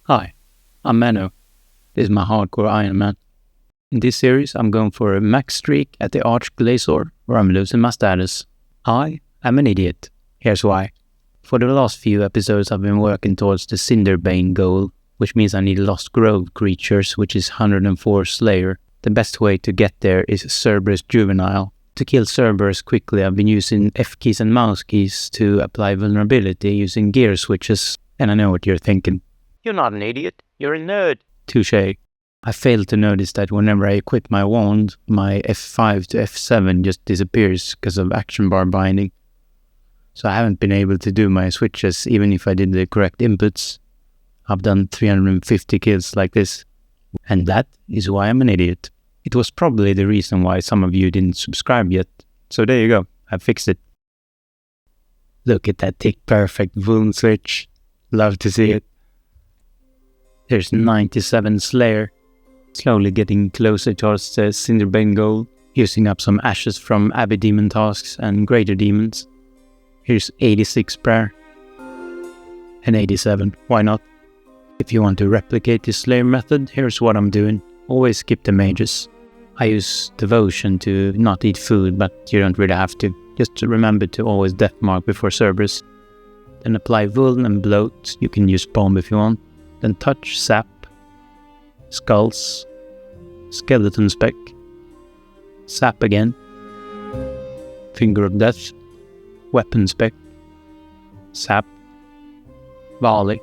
Hi, I'm Menoe. This is my Hardcore Ironman. In this series, I'm going for a max streak at the Arch-Glacor, where I'm losing my status. I am an idiot. Here's why. For the last few episodes, I've been working towards the cinderbane goal, which means I need lost grove creatures, which is 104 Slayer. The best way to get there is Cerberus Juvenile. To kill Cerberus quickly, I've been using F keys and mouse keys to apply vulnerability using gear switches. And I know what you're thinking. You're not an idiot, you're a nerd. Touché. I failed to notice that whenever I equip my wand, my F5 to F7 just disappears because of action bar binding. So I haven't been able to do my switches even if I did the correct inputs. I've done 350 kills like this. And that is why I'm an idiot. It was probably the reason why some of you didn't subscribe yet. So there you go, I fixed it. Look at that tick perfect wound switch. Love to see it. There's 97 Slayer, slowly getting closer towards the cinderbane goal, using up some ashes from Abbey Demon tasks and Greater Demons. Here's 86 Prayer, and 87, why not? If you want to replicate the Slayer method, here's what I'm doing. Always skip the mages. I use Devotion to not eat food, but you don't really have to. Just remember to always death mark before Cerberus. Then apply Vuln and Bloat. You can use Bomb if you want. Then touch, sap, skulls, skeleton speck, sap again, finger of death, weapon speck, sap, volley,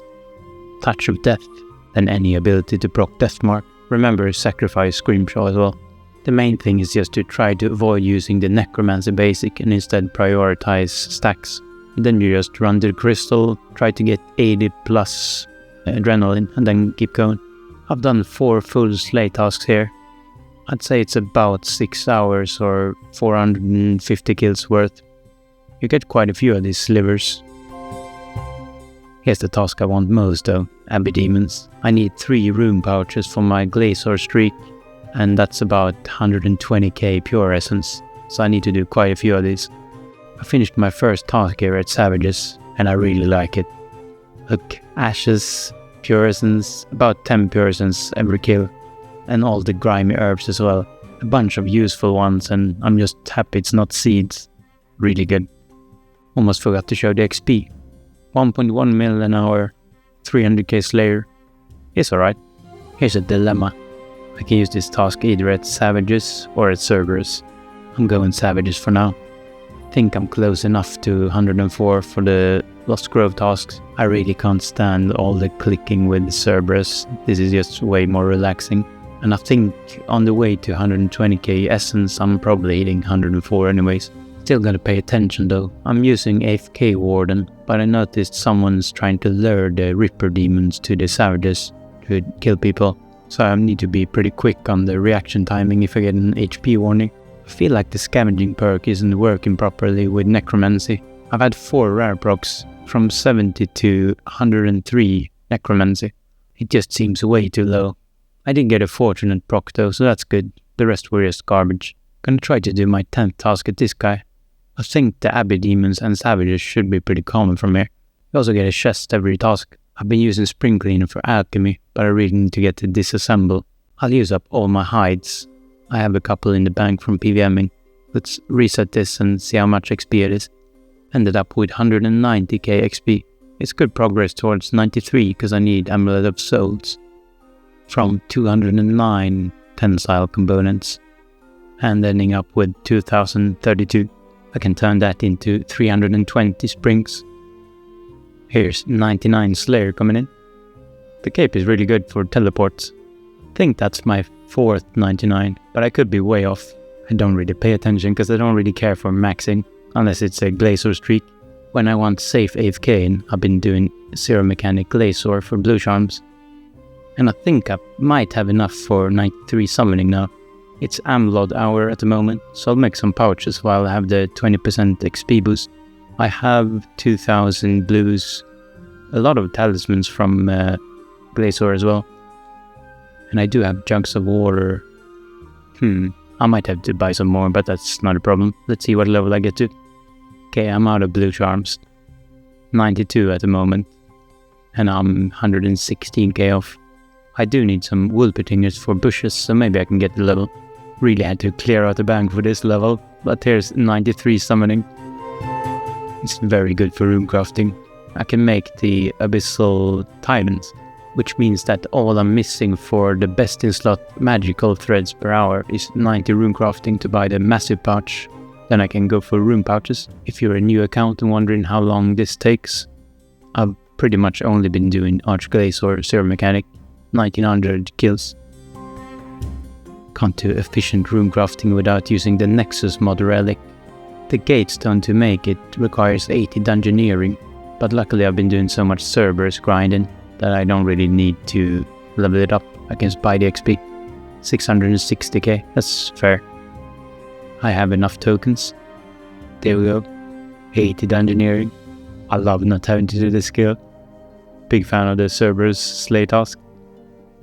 touch of death, then any ability to proc death mark. Remember, sacrifice scrimshaw as well. The main thing is just to try to avoid using the necromancy basic and instead prioritize stacks. Then you just run to the crystal, try to get 80 plus adrenaline, and then keep going. I've done 4 full slay tasks here. I'd say it's about 6 hours or 450 kills worth. You get quite a few of these slivers. Here's the task I want most though, Abbey Demons. I need 3 rune pouches for my Glacor streak, and that's about 120k pure essence, so I need to do quite a few of these. I finished my first task here at Savages, and I really like it. Look, ashes, pure essence, about 10 pure essence every kill, and all the grimy herbs as well. A bunch of useful ones, and I'm just happy it's not seeds. Really good. Almost forgot to show the XP. 1.1 mil an hour, 300k Slayer. It's alright. Here's a dilemma. I can use this task either at Savages or at Cerberus. I'm going Savages for now. Think I'm close enough to 104 for the Lost Grove tasks. I really can't stand all the clicking with Cerberus. This is just way more relaxing. And I think on the way to 120k essence, I'm probably hitting 104 anyways. Still gotta pay attention though. I'm using AFK Warden, but I noticed someone's trying to lure the Ripper demons to the Savages to kill people. So I need to be pretty quick on the reaction timing if I get an HP warning. I feel like the scavenging perk isn't working properly with Necromancy. I've had 4 rare procs, from 70 to 103 Necromancy. It just seems way too low. I did get a fortunate proc though, so that's good. The rest were just garbage. Gonna try to do my 10th task at this guy. I think the Abbey Demons and Savages should be pretty common from here. You also get a chest every task. I've been using Spring Cleaner for alchemy, but I really need to get to disassemble. I'll use up all my hides. I have a couple in the bank from PVMing. Let's reset this and see how much XP it is. Ended up with 190k XP. It's good progress towards 93 because I need Amulet of Souls from 209 tensile components and ending up with 2032. I can turn that into 320 springs. Here's 99 Slayer coming in. The cape is really good for teleports. I think that's my 4th 99, but I could be way off. I don't really pay attention because I don't really care for maxing, unless it's a Glacor streak. When I want safe AFK, I've been doing Zero Mechanic Glacor for blue charms. And I think I might have enough for 93 summoning now. It's Amlod hour at the moment, so I'll make some pouches while I have the 20% XP boost. I have 2000 blues, a lot of talismans from Glacor as well. And I do have jugs of water. I might have to buy some more, but that's not a problem. Let's see what level I get to. Okay, I'm out of blue charms. 92 at the moment. and I'm 116k off. I do need some wool pettingers for bushes, so maybe I can get the level. Really had to clear out the bank for this level, but here's 93 summoning. It's very good for rune crafting. I can make the abyssal titans, which means that all I'm missing for the best in slot magical threads per hour is 90 rune crafting to buy the massive pouch. Then I can go for rune pouches. If you're a new account and wondering how long this takes, I've pretty much only been doing Arch-Glacor Zero Mechanic, 1900 kills. Can't do efficient rune crafting without using the Nexus mod relic. The gatestone to make it requires 80 dungeoneering, but luckily I've been doing so much Cerberus grinding that I don't really need to level it up. I can just buy the XP. 660k, that's fair. I have enough tokens. There we go. 80 dungeoneering. I love not having to do this skill. Big fan of the Cerberus slay task.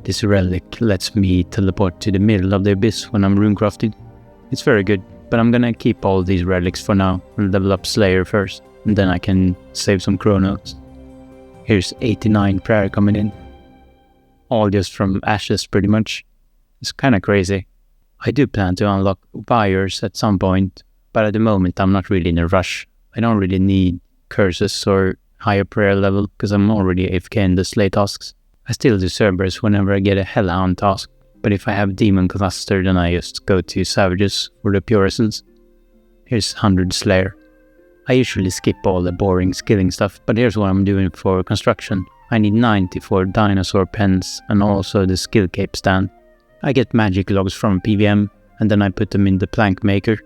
This relic lets me teleport to the middle of the abyss when I'm rune crafting. It's very good, but I'm gonna keep all these relics for now and level up Slayer first, and then I can save some chronos. Here's 89 prayer coming in. All just from ashes pretty much. It's kinda crazy. I do plan to unlock buyers at some point, but at the moment I'm not really in a rush. I don't really need curses or higher prayer level because I'm already AFK in the slay tasks. I still do Cerberus whenever I get a Hellhound task, but if I have Demon Cluster then I just go to Savages for the pure essence. Here's 100 Slayer. I usually skip all the boring skilling stuff, but here's what I'm doing for construction. I need 90 for dinosaur pens and also the skill cape stand. I get magic logs from PVM and then I put them in the plank maker.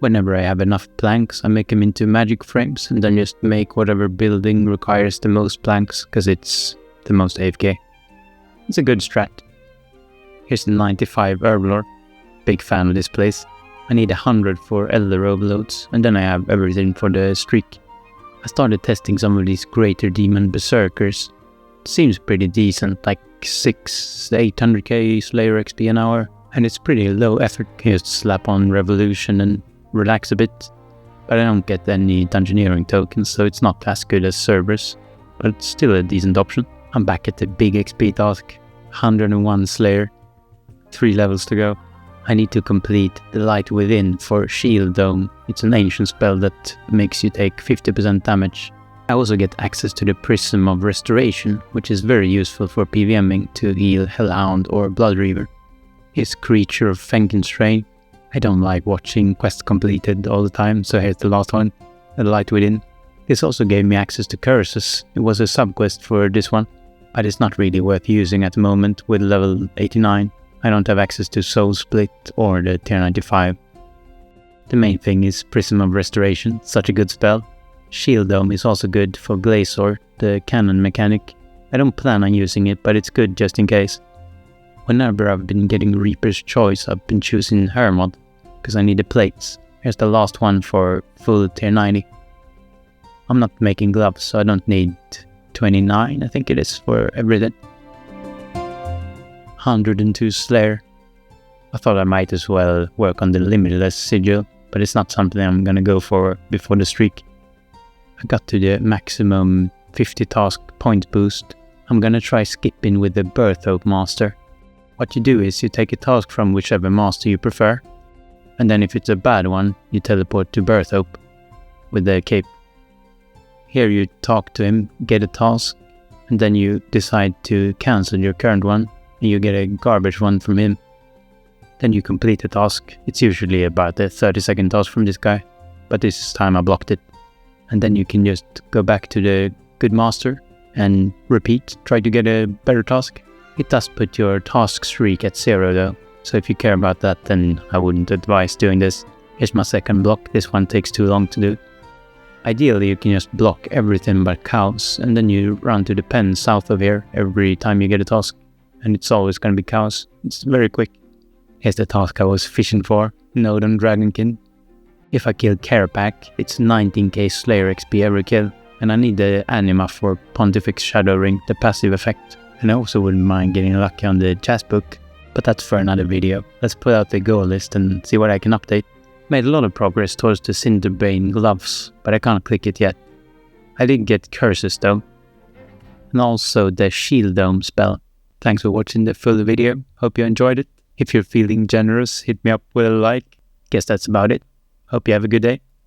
Whenever I have enough planks, I make them into magic frames and then just make whatever building requires the most planks because it's the most AFK. It's a good strat. Here's the 95 Herblore. Big fan of this place. I need 100 for Elder Overloads and then I have everything for the streak. I started testing some of these Greater Demon Berserkers. Seems pretty decent, like 800k Slayer XP an hour, and it's pretty low effort. You just slap on Revolution and relax a bit, but I don't get any dungeoneering tokens, so it's not as good as Cerberus, but it's still a decent option. I'm back at the big XP task, 101 Slayer, 3 levels to go. I need to complete the Light Within for Shield Dome. It's an ancient spell that makes you take 50% damage. I also get access to the Prism of Restoration, which is very useful for PVMing to heal Hellhound or Blood Reaver. Here's Creature of Fenkenstrain. I don't like watching quests completed all the time, so here's the last one, the Light Within. This also gave me access to curses. It was a sub-quest for this one, but it's not really worth using at the moment with level 89. I don't have access to Soul Split or the tier 95. The main thing is Prism of Restoration, such a good spell. Shield Dome is also good for Glacor, the cannon mechanic. I don't plan on using it, but it's good just in case. Whenever I've been getting Reaper's Choice, I've been choosing Hermod, because I need the plates. Here's the last one for full tier 90. I'm not making gloves, so I don't need 29, I think it is, for everything. 102 Slayer. I thought I might as well work on the Limitless Sigil, but it's not something I'm gonna go for before the streak. I got to the maximum 50 task point boost. I'm gonna try skipping with the Birth Oak Master. What you do is you take a task from whichever master you prefer, and then if it's a bad one, you teleport to Birth Oak with the cape. Here you talk to him, get a task, and then you decide to cancel your current one, and you get a garbage one from him. Then you complete the task. It's usually about a 30-second task from this guy, but this time I blocked it. And then you can just go back to the good master and repeat, try to get a better task. It does put your task streak at 0 though, so if you care about that then I wouldn't advise doing this. Here's my second block, this one takes too long to do. Ideally you can just block everything but cows and then you run to the pen south of here every time you get a task. And it's always going to be cows, it's very quick. Here's the task I was fishing for, Nodon Dragonkin. If I kill Carapac, it's 19k Slayer XP every kill, and I need the Anima for Pontifex Shadow Ring, the passive effect. And I also wouldn't mind getting lucky on the chest book, but that's for another video. Let's put out the goal list and see what I can update. Made a lot of progress towards the cinderbane gloves, but I can't click it yet. I did get curses though. and also the shield dome spell. Thanks for watching the full video. Hope you enjoyed it. If you're feeling generous, hit me up with a like. Guess that's about it. Hope you have a good day.